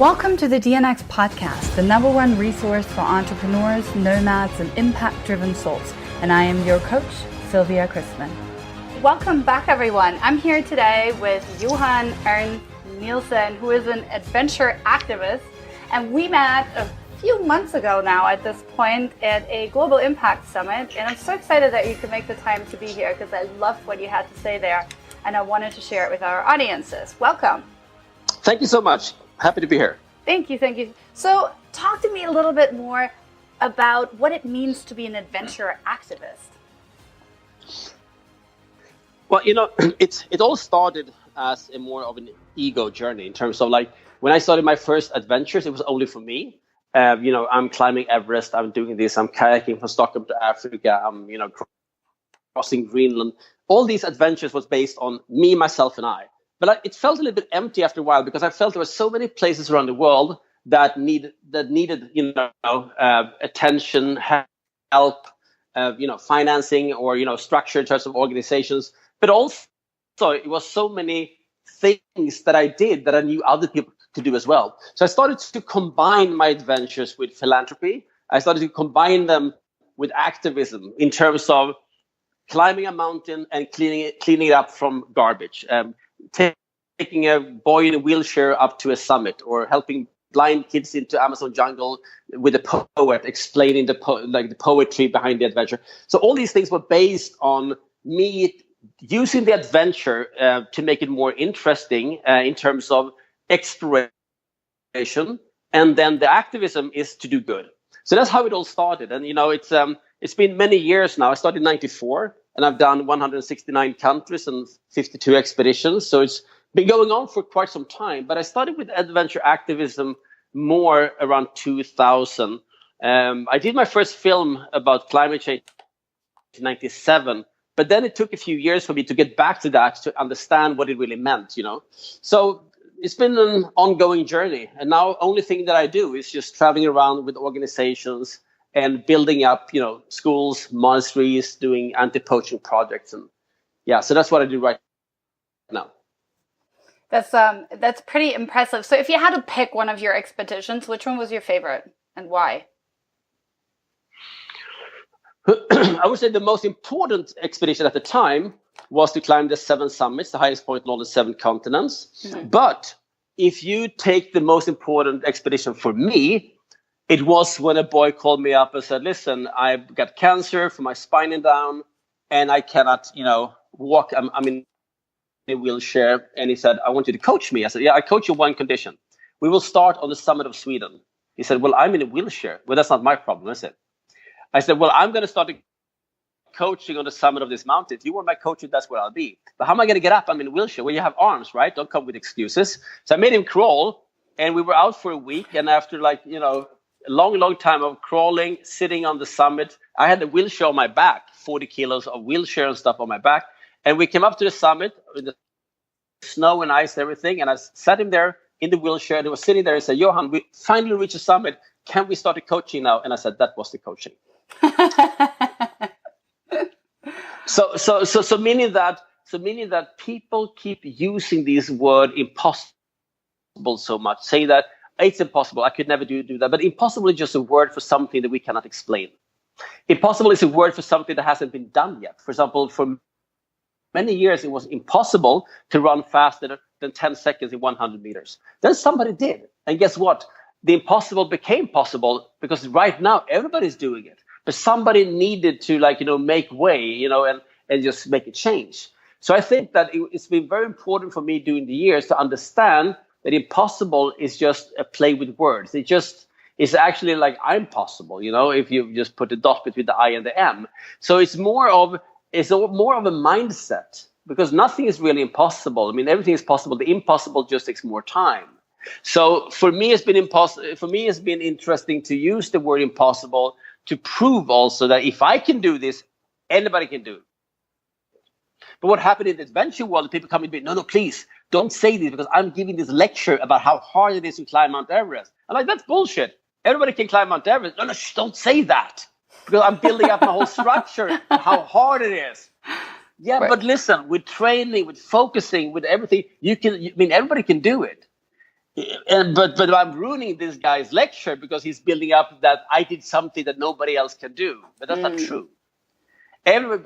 Welcome to the DNX podcast, the #1 resource for entrepreneurs, nomads, and impact-driven souls. And I am your coach, SILVIA. Welcome back, everyone. I'm here today with Johan Ernst Nilson, who is an adventure activist. And we met a few months ago now at this point at a Global Impact Summit. And I'm so excited that you could make the time to be here because I loved what you had to say there. And I wanted to share it with our audiences. Welcome. Thank you so much. Happy to be here. Thank you. So talk to me a little bit more about what it means to be an adventure activist. Well, it all started as a more of an ego journey in terms of like when I started my first adventures, it was only for me. I'm climbing Everest, I'm doing this, I'm kayaking from Stockholm to Africa, I'm, crossing Greenland. All these adventures was based on me, myself, and I. But it felt a little bit empty after a while because I felt there were so many places around the world that needed attention, help, financing or structure in terms of organizations. But also, it was so many things that I did that I knew other people could do as well. So I started to combine my adventures with philanthropy. I started to combine them with activism in terms of climbing a mountain and cleaning it up from garbage. Taking a boy in a wheelchair up to a summit, or helping blind kids into Amazon jungle with a poet explaining the poetry behind the adventure. So all these things were based on me using the adventure to make it more interesting in terms of exploration, and then the activism is to do good. So that's how it all started. And it's been many years now. I started in '94. And I've done 169 countries and 52 expeditions. So it's been going on for quite some time. But I started with adventure activism more around 2000. I did my first film about climate change in '97. But then it took a few years for me to get back to that, to understand what it really meant, So it's been an ongoing journey. And now only thing that I do is just traveling around with organizations and building up, schools, monasteries, doing anti-poaching projects. And so that's what I do right now. That's pretty impressive. So if you had to pick one of your expeditions, which one was your favorite and why? I would say the most important expedition at the time was to climb the 7 summits, the highest point on all the 7 continents. Mm-hmm. But if you take the most important expedition for me, it was when a boy called me up and said, listen, I've got cancer from my spine and down, and I cannot, walk. I'm in a wheelchair. And he said, I want you to coach me. I said, yeah, I coach you one condition. We will start on the summit of Sweden. He said, well, I'm in a wheelchair. Well, that's not my problem, is it? I said, well, I'm going to start coaching on the summit of this mountain. If you want my coaching, that's where I'll be. But how am I going to get up? I'm in a wheelchair. Well, you have arms, right? Don't come with excuses. So I made him crawl, and we were out for a week. And after a long time of crawling, sitting on the summit, I had a wheelchair on my back, 40 kilos of wheelchair and stuff on my back. And we came up to the summit with the snow and ice and everything. And I sat him there in the wheelchair, and he was sitting there and said, Johan, we finally reached the summit. Can we start the coaching now? And I said, that was the coaching. So meaning that people keep using this word impossible so much, saying that it's impossible. I could never do that. But impossible is just a word for something that we cannot explain. Impossible is a word for something that hasn't been done yet. For example, for many years, it was impossible to run faster than 10 seconds in 100 meters. Then somebody did. And guess what? The impossible became possible because right now everybody's doing it. But somebody needed to make way, and just make a change. So I think that it's been very important for me during the years to understand that impossible is just a play with words. It's actually like I'm possible, if you just put a dot between the I and the M. So it's more of a mindset, because nothing is really impossible. I mean, everything is possible. The impossible just takes more time. So for me, it's been interesting to use the word impossible to prove also that if I can do this, anybody can do it. But what happened in the adventure world, people come and be, no, please, don't say this because I'm giving this lecture about how hard it is to climb Mount Everest. I'm like, that's bullshit. Everybody can climb Mount Everest. No, don't say that. Because I'm building up my whole structure, how hard it is. Yeah, right. But listen, with training, with focusing, with everything, everybody can do it. but I'm ruining this guy's lecture because he's building up that I did something that nobody else can do. But that's not true.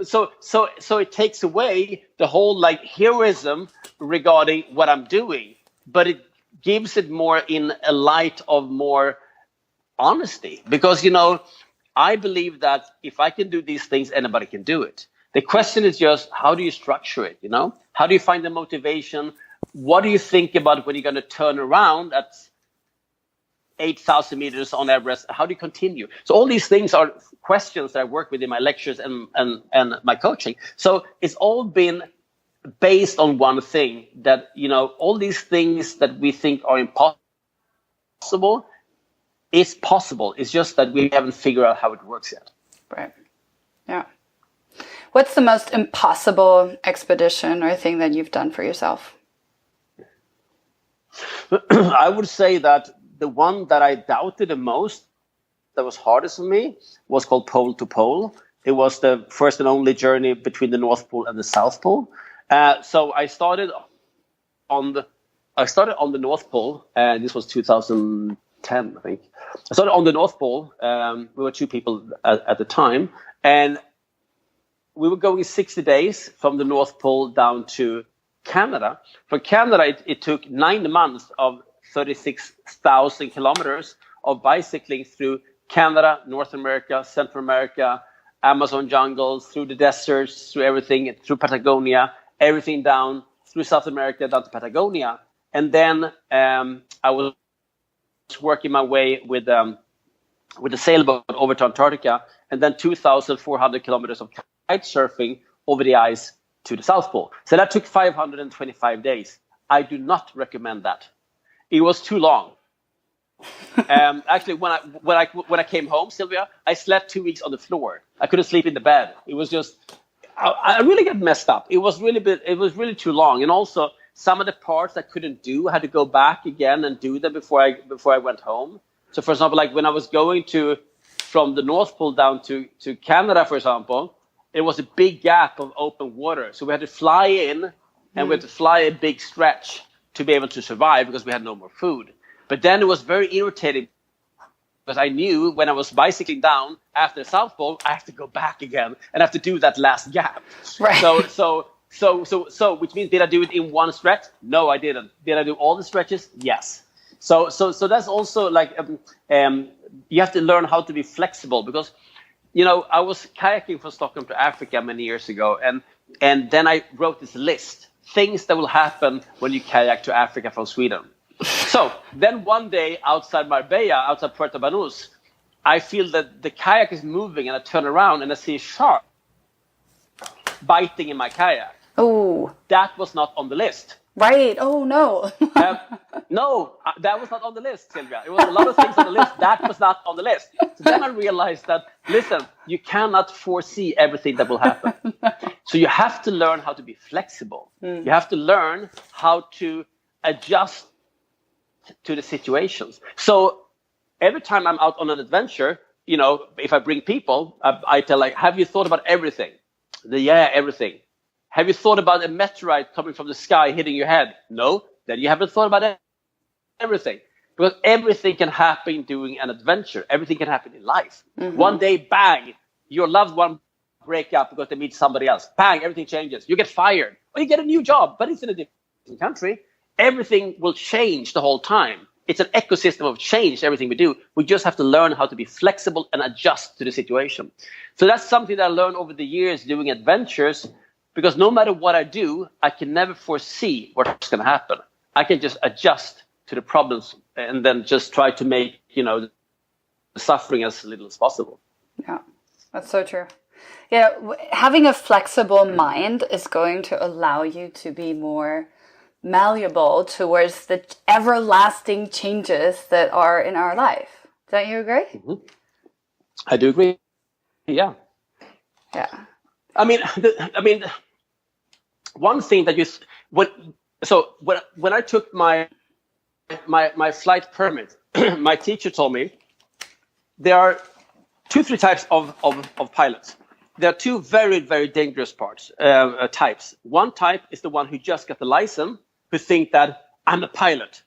So it takes away the whole like heroism regarding what I'm doing, but it gives it more in a light of more honesty, because I believe that if I can do these things, anybody can do it. The question is just, how do you structure it? How do you find the motivation? What do you think about when you're going to turn around at 8,000 meters on Everest? How do you continue? So all these things are questions that I work with in my lectures and my coaching. So it's all been based on one thing, that all these things that we think are impossible, it's possible. It's just that we haven't figured out how it works yet. Right. Yeah. What's the most impossible expedition or thing that you've done for yourself? I would say that the one that I doubted the most, that was hardest for me, was called Pole to Pole. It was the first and only journey between the North Pole and the South Pole. So I started on the North Pole, and this was 2010, I think. I started on the North Pole. We were two people at the time, and we were going 60 days from the North Pole down to Canada. From Canada, it took 9 months of 36,000 kilometers of bicycling through Canada, North America, Central America, Amazon jungles, through the deserts, through everything, through Patagonia, everything down through South America, down to Patagonia. And then I was working my way with the sailboat over to Antarctica, and then 2,400 kilometers of kite surfing over the ice to the South Pole. So that took 525 days. I do not recommend that. It was too long. Actually, when I came home, Sylvia, I slept 2 weeks on the floor. I couldn't sleep in the bed. It was just, I really got messed up. It was really too long. And also some of the parts I couldn't do, I had to go back again and do them before I went home. So for example, like when I was going from the North Pole down to Canada, for example, it was a big gap of open water. So we had to fly in and we had to fly a big stretch to be able to survive because we had no more food. But then it was very irritating because I knew when I was bicycling down after the South Pole, I have to go back again and have to do that last gap. Right. So which means, did I do it in one stretch? No, I didn't. Did I do all the stretches? Yes. So that's also like you have to learn how to be flexible, because I was kayaking from Stockholm to Africa many years ago, and then I wrote this list, things that will happen when you kayak to Africa from Sweden. So then one day outside Marbella, outside Puerto Banús, I feel that the kayak is moving, and I turn around and I see a shark biting in my kayak. Oh, that was not on the list. Right. Oh, no. No, that was not on the list, Sylvia. It was a lot of things on the list. That was not on the list. So then I realized that, listen, you cannot foresee everything that will happen. So you have to learn how to be flexible. You have to learn how to adjust to the situations. So every time I'm out on an adventure, if I bring people, I tell, like, have you thought about everything? Yeah, everything. Have you thought about a meteorite coming from the sky hitting your head? No. Then you haven't thought about everything. Because everything can happen during an adventure. Everything can happen in life. Mm-hmm. One day, bang, your loved one break up because they meet somebody else. Bang, everything changes. You get fired. Or you get a new job, but it's in a different country. Everything will change the whole time. It's an ecosystem of change, everything we do. We just have to learn how to be flexible and adjust to the situation. So that's something that I learned over the years doing adventures. Because no matter what I do, I can never foresee what's going to happen. I can just adjust to the problems and then just try to make, the suffering as little as possible. Yeah, that's so true. Yeah, having a flexible mind is going to allow you to be more malleable towards the everlasting changes that are in our life. Don't you agree? Mm-hmm. I do agree. Yeah. Yeah. I mean, one thing that when I took my flight permit, my teacher told me there are 2-3 types of pilots. There are 2 very, very dangerous types. One type is the one who just got the license, who think that I'm a pilot.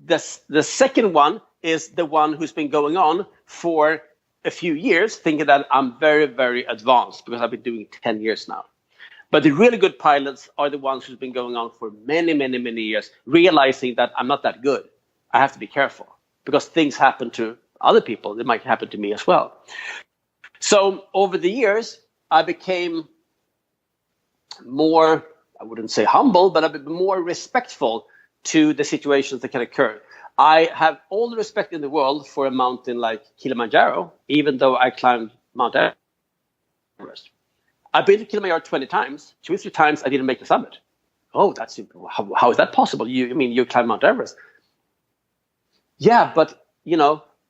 The second one is the one who's been going on for a few years, thinking that I'm very, very advanced because I've been doing 10 years now. But the really good pilots are the ones who've been going on for many, many, many years, realizing that I'm not that good. I have to be careful because things happen to other people. It might happen to me as well. So over the years, I became more, I wouldn't say humble, but a bit more respectful to the situations that can occur. I have all the respect in the world for a mountain like Kilimanjaro, even though I climbed Mount Everest. I've been to Kilimanjaro 20 times. 2 or 3 times I didn't make the summit. Oh, that's how is that possible? You climbed Mount Everest. Yeah, but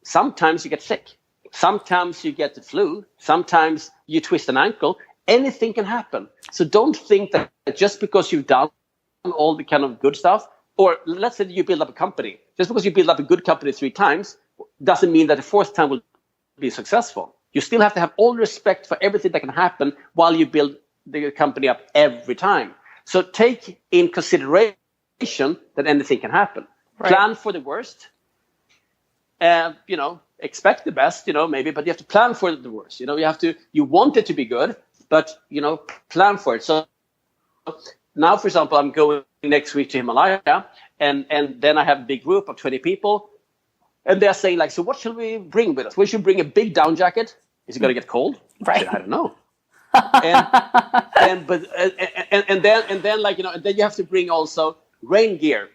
sometimes you get sick. Sometimes you get the flu. Sometimes you twist an ankle. Anything can happen. So don't think that just because you've done all the kind of good stuff, or let's say you build up a company, just because you build up a good company 3 times doesn't mean that the 4th time will be successful. You still have to have all respect for everything that can happen while you build the company up every time. So take in consideration that anything can happen. Right. Plan for the worst. Expect the best, maybe, but you have to plan for the worst. You want it to be good, but, plan for it. So now, for example, I'm going next week to Himalaya, and then I have a big group of 20 people, and they're saying, like, so what should we bring with us? We should bring a big down jacket. Is it going to get cold? Right. I don't know. and then you have to bring also rain gear.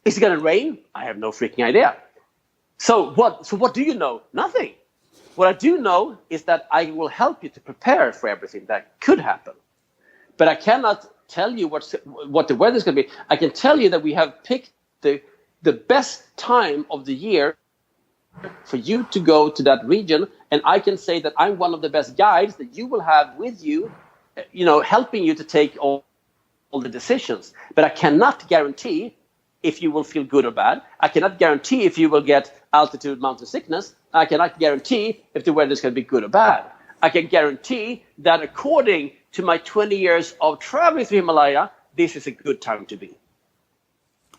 Is it going to rain? I have no freaking idea. So what do you know? Nothing. What I do know is that I will help you to prepare for everything that could happen. But I cannot tell you what the weather is going to be. I can tell you that we have picked the best time of the year for you to go to that region. And I can say that I'm one of the best guides that you will have with you, helping you to take all the decisions. But I cannot guarantee if you will feel good or bad. I cannot guarantee if you will get altitude mountain sickness. I cannot guarantee if the weather is going to be good or bad. I can guarantee that according to my 20 years of traveling through Himalaya, this is a good time to be.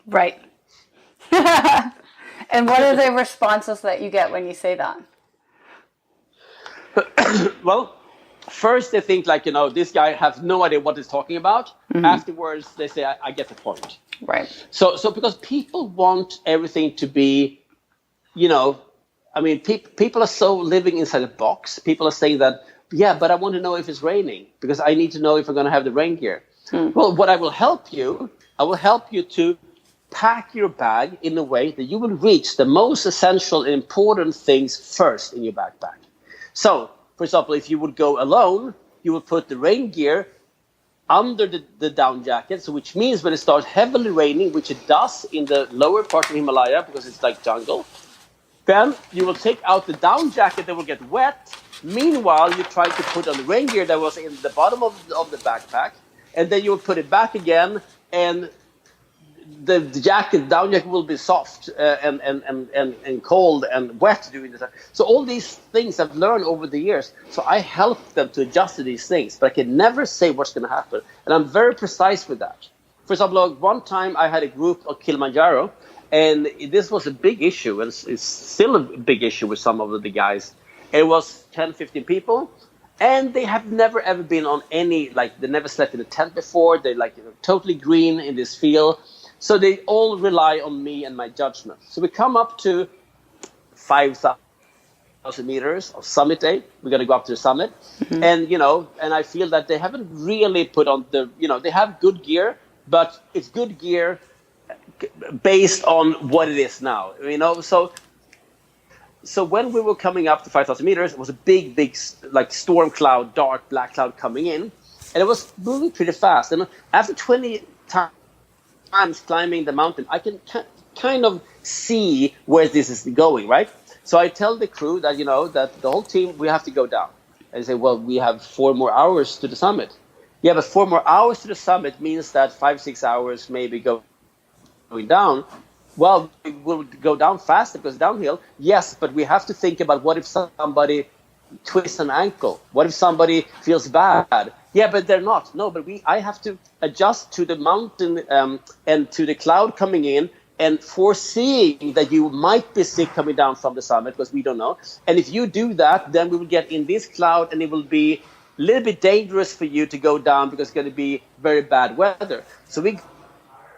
Right. And what are the responses that you get when you say that? Well, first they think like, this guy has no idea what he's talking about. Mm-hmm. Afterwards, they say, I get the point. Right. So because people want everything to be, people are so living inside a box. People are saying that, yeah, but I want to know if it's raining because I need to know if I'm going to have the rain gear. Well, what I will help you to pack your bag in a way that you will reach the most essential and important things first in your backpack. So, for example, if you would go alone, you would put the rain gear under the down jacket, so which means when it starts heavily raining, which it does in the lower part of Himalaya because it's like jungle, then you will take out the down jacket that will get wet. Meanwhile, you try to put on the rain gear that was in the bottom of the backpack, and then you will put it back again, and the down jacket will be soft and cold and wet during the time. So all these things I've learned over the years. So I help them to adjust to these things, but I can never say what's going to happen. And I'm very precise with that. For example, one time I had a group of Kilimanjaro, and this was a big issue, and it's still a big issue with some of the guys. It was 10, 15 people, and they have never ever been on any, they never slept in a tent before. They're totally green in this field. So they all rely on me and my judgment. So we come up to 5,000 meters of summit day. We're going to go up to the summit. Mm-hmm. And I feel that they haven't really put on they have good gear, but it's good gear based on what it is now. So when we were coming up to 5,000 meters, it was a big, storm cloud, dark black cloud coming in. And it was moving pretty fast. And after 20 times climbing the mountain, I can kind of see where this is going, right? So I tell the crew that, that the whole team, we have to go down. And they say, well, we have 4 more hours to the summit. Yeah, but 4 more hours to the summit means that 5-6 hours maybe going down. Well, we will go down faster because it's downhill. Yes, but we have to think about what if somebody twists an ankle? What if somebody feels bad? Yeah, but they're not. No, but I have to adjust to the mountain and to the cloud coming in and foreseeing that you might be sick coming down from the summit, because we don't know. And if you do that, then we will get in this cloud, and it will be a little bit dangerous for you to go down because it's going to be very bad weather. So we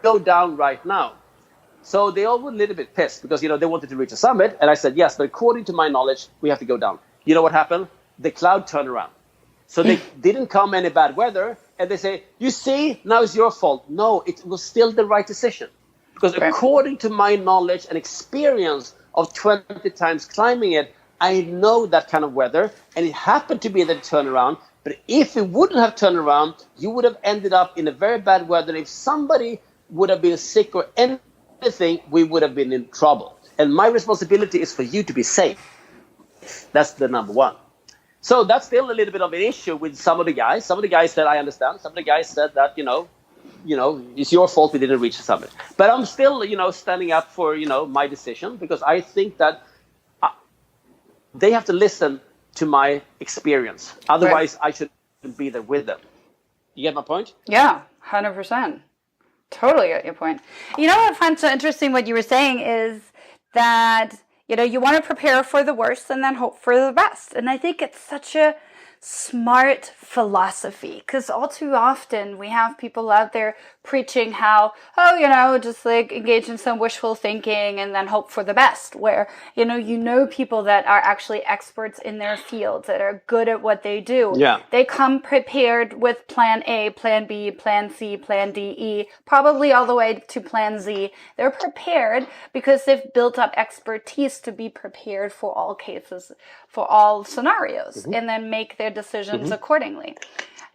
go down right now. So they all were a little bit pissed because, they wanted to reach the summit. And I said, yes, but according to my knowledge, we have to go down. You know what happened? The cloud turned around. So they didn't come any bad weather. And they say, you see, now it's your fault. No, it was still the right decision. Because according to my knowledge and experience of 20 times climbing it, I know that kind of weather. And it happened to be that it turned around. But if it wouldn't have turned around, you would have ended up in a very bad weather. If somebody would have been sick or anything, we would have been in trouble. And my responsibility is for you to be safe. That's the number one. So that's still a little bit of an issue with some of the guys. Some of the guys said, I understand. Some of the guys said that, it's your fault we didn't reach the summit. But I'm still, standing up for, my decision, because I think that they have to listen to my experience. Otherwise, I shouldn't be there with them. You get my point? Yeah, 100%. Totally get your point. You know what I find so interesting what you were saying is that, you want to prepare for the worst and then hope for the best. And I think it's such a smart philosophy, because all too often we have people out there preaching how, just like engage in some wishful thinking and then hope for the best, where, people that are actually experts in their fields, that are good at what they do. Yeah. They come prepared with plan A, plan B, plan C, plan D, E, probably all the way to plan Z. They're prepared because they've built up expertise to be prepared for all cases, for all scenarios, and then make their decisions accordingly.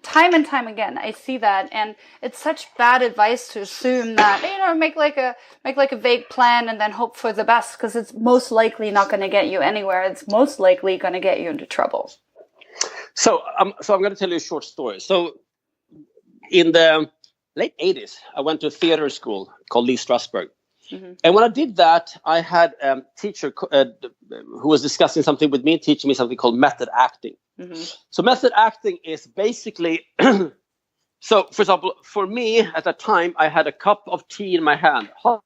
Time and time again, I see that, and it's such bad advice to assume that make like a vague plan and then hope for the best, because it's most likely not going to get you anywhere. It's most likely going to get you into trouble. So I'm going to tell you a short story. So in the late 80s, I went to a theater school called Lee Strasberg. And when I did that, I had a teacher who was discussing something with me, teaching me something called method acting. So method acting is basically, so for example, for me at that time, I had a cup of tea in my hand, hot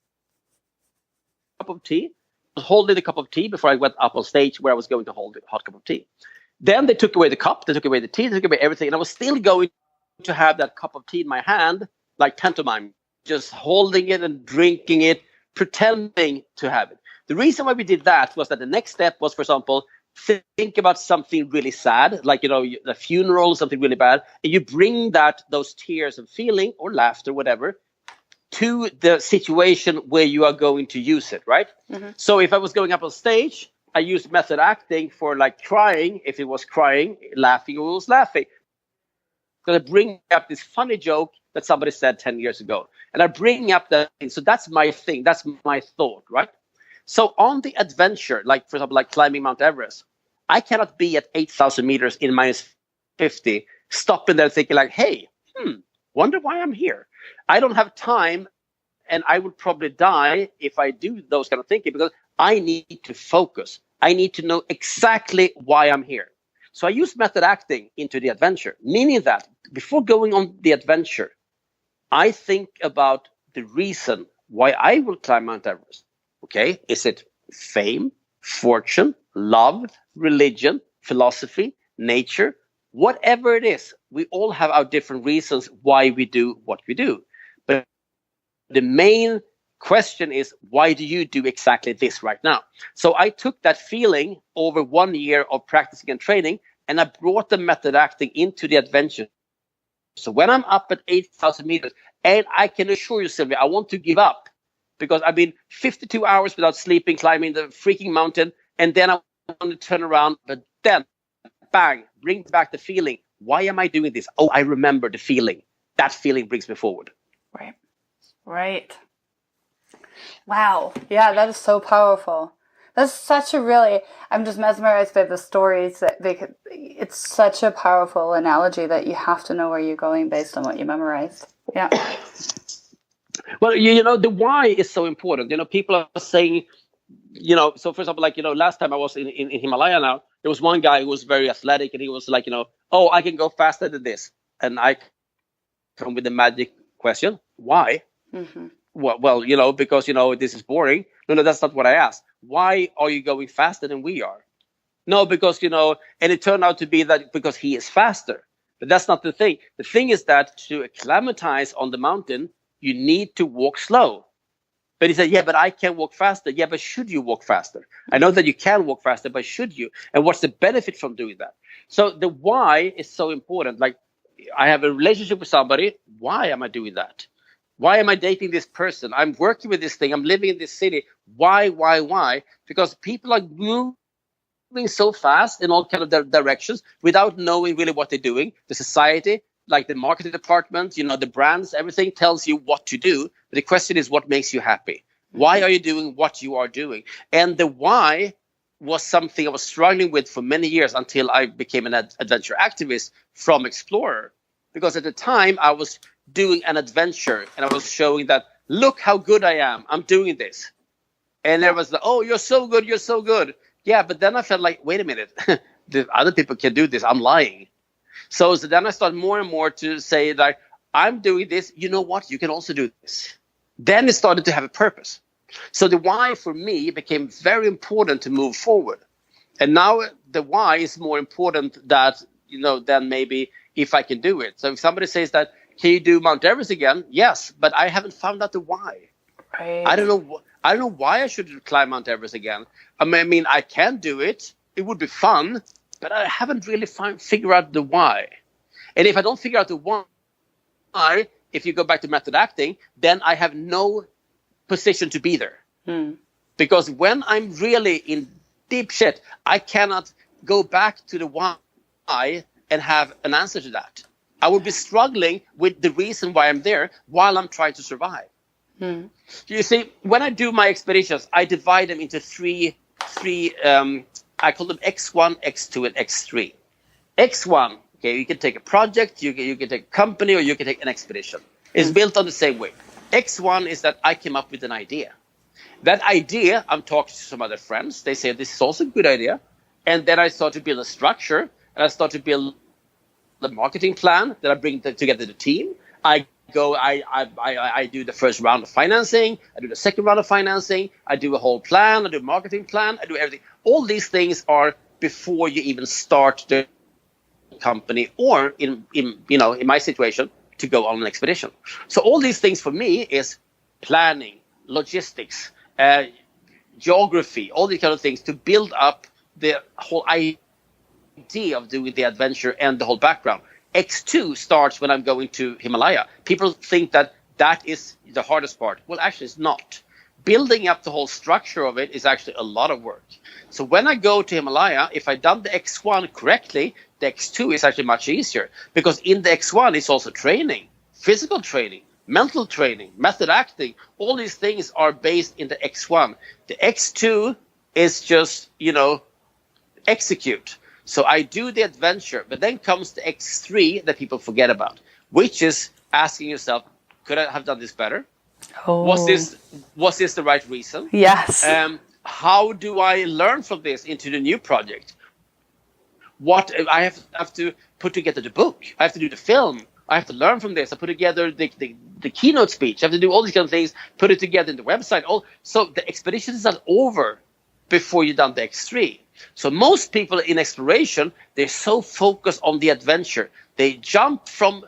cup of tea. I was holding the cup of tea before I went up on stage where I was going to hold the hot cup of tea. Then they took away the cup, they took away the tea, they took away everything. And I was still going to have that cup of tea in my hand, like pantomime, just holding it and drinking it, pretending to have it. The reason why we did that was that the next step was, for example, think about something really sad, like, a funeral, something really bad, and you bring those tears of feeling or laughter, whatever, to the situation where you are going to use it, right? So if I was going up on stage, I used method acting for like crying, if it was crying, laughing, or it was laughing. Because I bring up this funny joke that somebody said 10 years ago. And I bring up that thing. So that's my thing. That's my thought, right? So on the adventure, like, for example, like climbing Mount Everest, I cannot be at 8,000 meters in minus 50, stopping there thinking like, hey, wonder why I'm here. I don't have time, and I would probably die if I do those kind of thinking, because I need to focus. I need to know exactly why I'm here. So I use method acting into the adventure, meaning that before going on the adventure, I think about the reason why I will climb Mount Everest. Okay, is it fame, fortune, love, religion, philosophy, nature? Whatever it is, we all have our different reasons why we do what we do. But the main question is, why do you do exactly this right now? So I took that feeling over 1 year of practicing and training, and I brought the method acting into the adventure. So when I'm up at 8,000 meters, and I can assure you, Sylvia, I want to give up, because I've been 52 hours without sleeping, climbing the freaking mountain, and then I want to turn around, but then, bang, bring back the feeling. Why am I doing this? Oh, I remember the feeling. That feeling brings me forward. Right. Wow. Yeah, that is so powerful. That's such a really, I'm just mesmerized by the stories that it's such a powerful analogy that you have to know where you're going based on what you memorized. Yeah. Well, the why is so important. People are saying, so for example, like, last time I was in Himalaya now, there was one guy who was very athletic, and he was like, oh, I can go faster than this. And I come with the magic question, why? Well, because, this is boring. No, that's not what I asked. Why are you going faster than we are? No, because, and it turned out to be that because he is faster. But that's not the thing. The thing is that to acclimatize on the mountain, you need to walk slow. But he said, yeah, but I can walk faster. Yeah, but should you walk faster? I know that you can walk faster, but should you? And what's the benefit from doing that? So the why is so important. Like, I have a relationship with somebody. Why am I doing that? Why am I dating this person? I'm working with this thing. I'm living in this city. Why? Because people are moving so fast in all kind of directions without knowing really what they're doing. The society, like the marketing department, the brands, everything tells you what to do. But the question is, what makes you happy? Why are you doing what you are doing? And the why was something I was struggling with for many years until I became an adventure activist from Explorer. Because at the time I was doing an adventure and I was showing that, look how good I am. I'm doing this. And there was like, oh, you're so good. You're so good. Yeah, but then I felt like, wait a minute, the other people can do this. I'm lying. So then I started more and more to say that I'm doing this. You know what? You can also do this. Then it started to have a purpose. So the why for me became very important to move forward. And now the why is more important than maybe if I can do it. So if somebody says that, can you do Mount Everest again? Yes, but I haven't found out the why. Right. I don't know why I should climb Mount Everest again. I mean, I can do it. It would be fun, but I haven't really figured out the why. And if I don't figure out the why, if you go back to method acting, then I have no position to be there. Because when I'm really in deep shit, I cannot go back to the why and have an answer to that. I would be struggling with the reason why I'm there while I'm trying to survive. You see, when I do my expeditions, I divide them into three. I call them X1, X2, and X3. X1, okay, you can take a project, you can take a company, or you can take an expedition. It's built on the same way. X1 is that I came up with an idea. That idea, I'm talking to some other friends. They say this is also a good idea, and then I start to build a structure, and I start to build the marketing plan that I bring together the team. I do the first round of financing. I do the second round of financing. I do a whole plan. I do a marketing plan. I do everything. All these things are before you even start the company, or in my situation, to go on an expedition. So all these things for me is planning, logistics, geography, all these kind of things to build up the whole idea of doing the adventure and the whole background. X2 starts when I'm going to Himalaya. People think that is the hardest part. Well, actually, it's not. Building up the whole structure of it is actually a lot of work. So when I go to Himalaya, if I've done the X1 correctly, the X2 is actually much easier. Because in the X1, it's also training, physical training, mental training, method acting. All these things are based in the X1. The X2 is just, execute. So I do the adventure, but then comes the X3 that people forget about, which is asking yourself, could I have done this better? Oh. Was this the right reason? Yes. How do I learn from this into the new project? What I have to put together the book. I have to do the film. I have to learn from this. I put together the keynote speech. I have to do all these kind of things, put it together in the website. So the expedition is not over before you've done the X3. So most people in exploration, they're so focused on the adventure. They jump from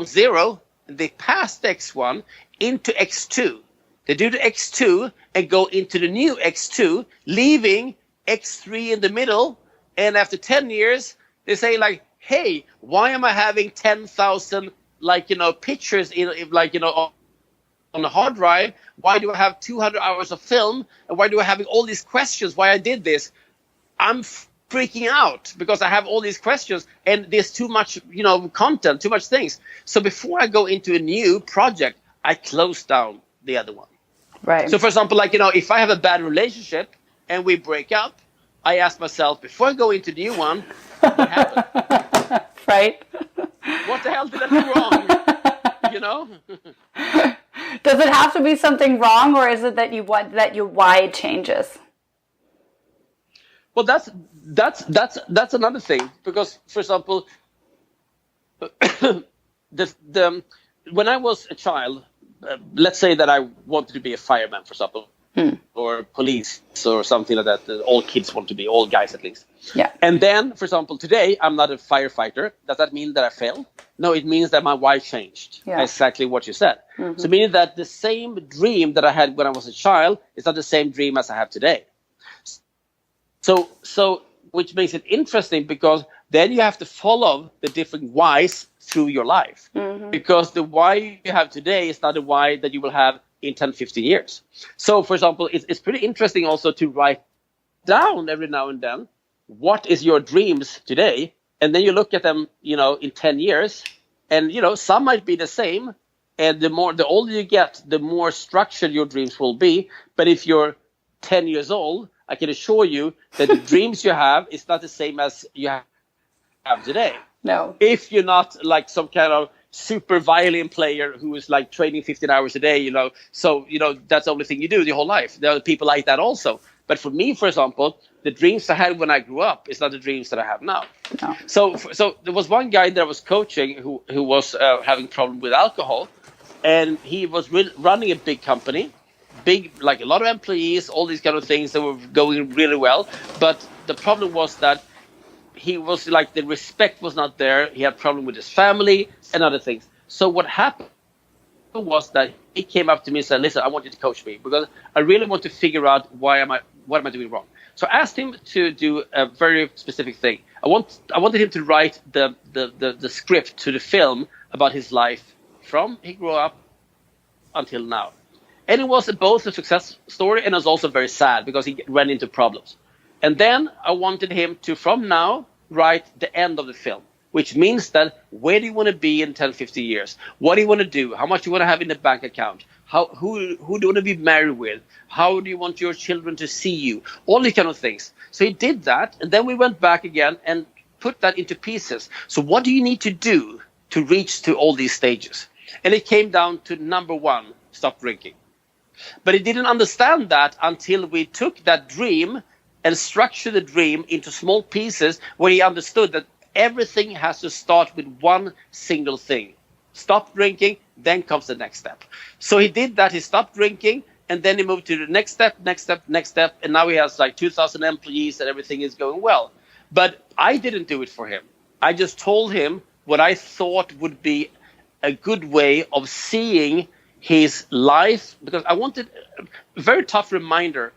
zero, they pass the X1 into X2. They do the X2 and go into the new X2, leaving X3 in the middle. And after 10 years, they say like, hey, why am I having 10,000 pictures on a hard drive? Why do I have 200 hours of film? And why do I have all these questions why I did this? I'm freaking out because I have all these questions and there's too much, content, too much things. So before I go into a new project, I close down the other one. Right. So for example, if I have a bad relationship and we break up, I ask myself, before I go into the new one, what happened? Right. What the hell did I do wrong? Does it have to be something wrong, or is it that your why changes? Well, that's another thing, because, for example, when I was a child, let's say that I wanted to be a fireman, for example, or police or something like that all kids want to be, all guys at least. Yeah. And then, for example, today I'm not a firefighter. Does that mean that I failed? No, it means that my why changed. Yeah. Exactly what you said. So meaning that the same dream that I had when I was a child is not the same dream as I have today. So which makes it interesting, because then you have to follow the different whys through your life. Because the why you have today is not the why that you will have in 10, 15 years. So, for example, it's pretty interesting also to write down every now and then what is your dreams today, and then you look at them, in 10 years, and some might be the same, and the older you get, the more structured your dreams will be. But if you're 10 years old, I can assure you that the dreams you have is not the same as you have today. No. If you're not like some kind of super violin player who is like training 15 hours a day, so that's the only thing you do your whole life. There are people like that also. But for me, for example, the dreams I had when I grew up is not the dreams that I have now. No. So there was one guy that I was coaching who was having problem with alcohol, and he was running a big company, like a lot of employees, all these kind of things that were going really well. But the problem was that he was like, the respect was not there. He had problem with his family and other things. So what happened was that he came up to me and said, listen, I want you to coach me, because I really want to figure out what am I doing wrong. So I asked him to do a very specific thing. I wanted him to write the script to the film about his life from he grew up until now. And it was both a success story, and it was also very sad because he ran into problems. And then I wanted him to, from now, write the end of the film, which means that where do you want to be in 10, 50 years? What do you want to do? How much do you want to have in the bank account? Who do you want to be married with? How do you want your children to see you? All these kind of things. So he did that, and then we went back again and put that into pieces. So what do you need to do to reach to all these stages? And it came down to number one, stop drinking. But he didn't understand that until we took that dream and structured the dream into small pieces, where he understood that everything has to start with one single thing. Stop drinking, then comes the next step. So he did that. He stopped drinking, and then he moved to the next step, and now he has like 2,000 employees and everything is going well. But I didn't do it for him. I just told him what I thought would be a good way of seeing his life, because I wanted a very tough reminder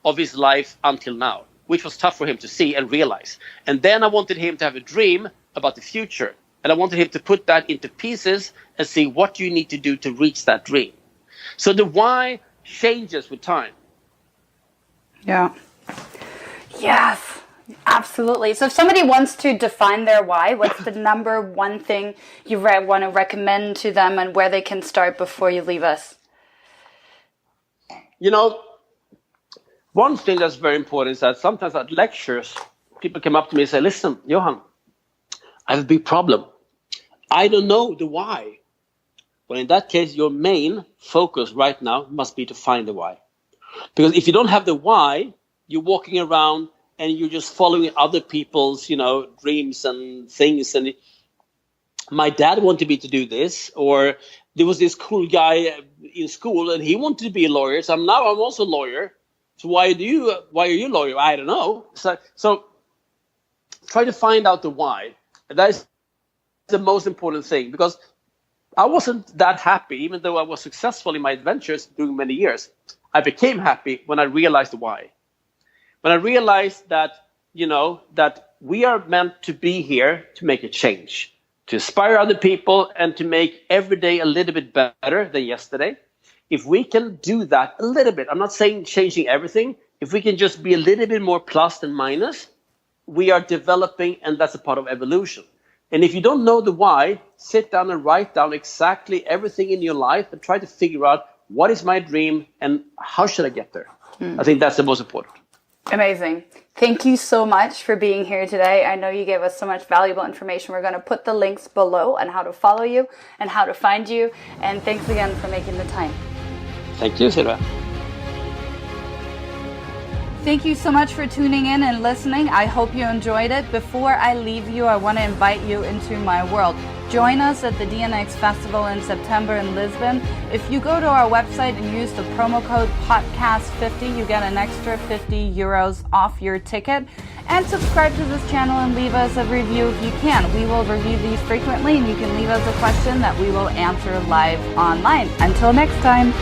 of his life until now, which was tough for him to see and realize. And then I wanted him to have a dream about the future, and I wanted him to put that into pieces and see what you need to do to reach that dream. So the why changes with time. Yeah. Yes, absolutely. So if somebody wants to define their why, what's the number one thing you want to recommend to them, and where they can start before you leave us? One thing that's very important is that sometimes at lectures, people come up to me and say, listen, Johan, I have a big problem. I don't know the why. Well, in that case, your main focus right now must be to find the why. Because if you don't have the why, you're walking around and you're just following other people's, dreams and things. And my dad wanted me to do this, or there was this cool guy in school and he wanted to be a lawyer. So now I'm also a lawyer. So why are you a lawyer? I don't know. So try to find out the why. That is the most important thing, because I wasn't that happy, even though I was successful in my adventures during many years. I became happy when I realized the why. When I realized that, that we are meant to be here to make a change, to inspire other people and to make every day a little bit better than yesterday. If we can do that a little bit, I'm not saying changing everything. If we can just be a little bit more plus than minus, we are developing, and that's a part of evolution. And if you don't know the why, sit down and write down exactly everything in your life and try to figure out what is my dream and how should I get there. I think that's the most important. Amazing. Thank you so much for being here today. I know you gave us so much valuable information. We're going to put the links below on how to follow you and how to find you. And thanks again for making the time. Thank you, Silvia. Thank you so much for tuning in and listening. I hope you enjoyed it. Before I leave you, I want to invite you into my world. Join us at the DNX Festival in September in Lisbon. If you go to our website and use the promo code podcast50, you get an extra 50 euros off your ticket. And subscribe to this channel and leave us a review if you can. We will review these frequently, and you can leave us a question that we will answer live online. Until next time.